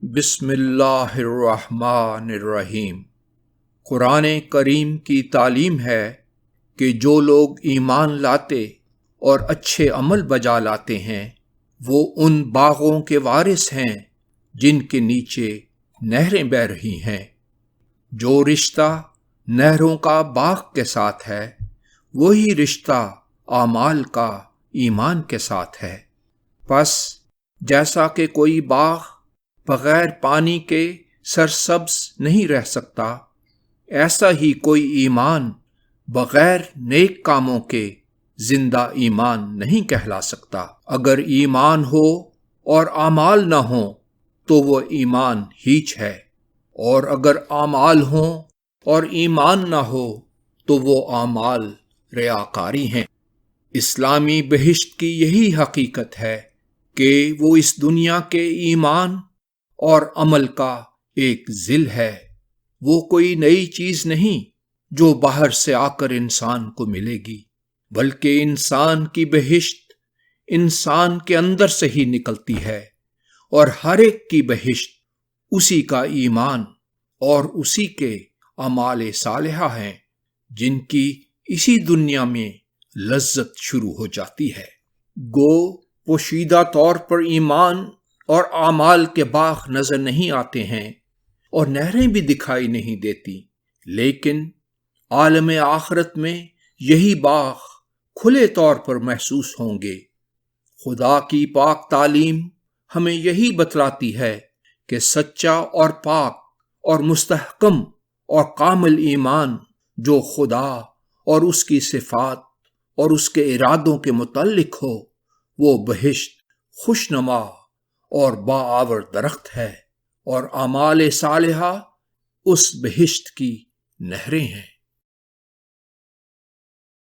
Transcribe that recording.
بسم اللہ الرحمن الرحیم۔ قرآن کریم کی تعلیم ہے کہ جو لوگ ایمان لاتے اور اچھے عمل بجا لاتے ہیں وہ ان باغوں کے وارث ہیں جن کے نیچے نہریں بہہ رہی ہیں۔ جو رشتہ نہروں کا باغ کے ساتھ ہے وہی رشتہ اعمال کا ایمان کے ساتھ ہے۔ پس جیسا کہ کوئی باغ بغیر پانی کے سرسبز نہیں رہ سکتا، ایسا ہی کوئی ایمان بغیر نیک کاموں کے زندہ ایمان نہیں کہلا سکتا۔ اگر ایمان ہو اور اعمال نہ ہوں تو وہ ایمان ہیچ ہے، اور اگر اعمال ہوں اور ایمان نہ ہو تو وہ اعمال ریاکاری ہیں۔ اسلامی بہشت کی یہی حقیقت ہے کہ وہ اس دنیا کے ایمان اور عمل کا ایک ظل ہے۔ وہ کوئی نئی چیز نہیں جو باہر سے آ کر انسان کو ملے گی، بلکہ انسان کی بہشت انسان کے اندر سے ہی نکلتی ہے، اور ہر ایک کی بہشت اسی کا ایمان اور اسی کے اعمال صالحہ ہیں جن کی اسی دنیا میں لذت شروع ہو جاتی ہے۔ گو پوشیدہ طور پر ایمان اور اعمال کے باغ نظر نہیں آتے ہیں اور نہریں بھی دکھائی نہیں دیتی، لیکن عالم آخرت میں یہی باغ کھلے طور پر محسوس ہوں گے۔ خدا کی پاک تعلیم ہمیں یہی بتلاتی ہے کہ سچا اور پاک اور مستحکم اور کامل ایمان جو خدا اور اس کی صفات اور اس کے ارادوں کے متعلق ہو، وہ بہشت خوشنما اور باآور درخت ہے، اور اعمال صالحہ اس بہشت کی نہریں ہیں۔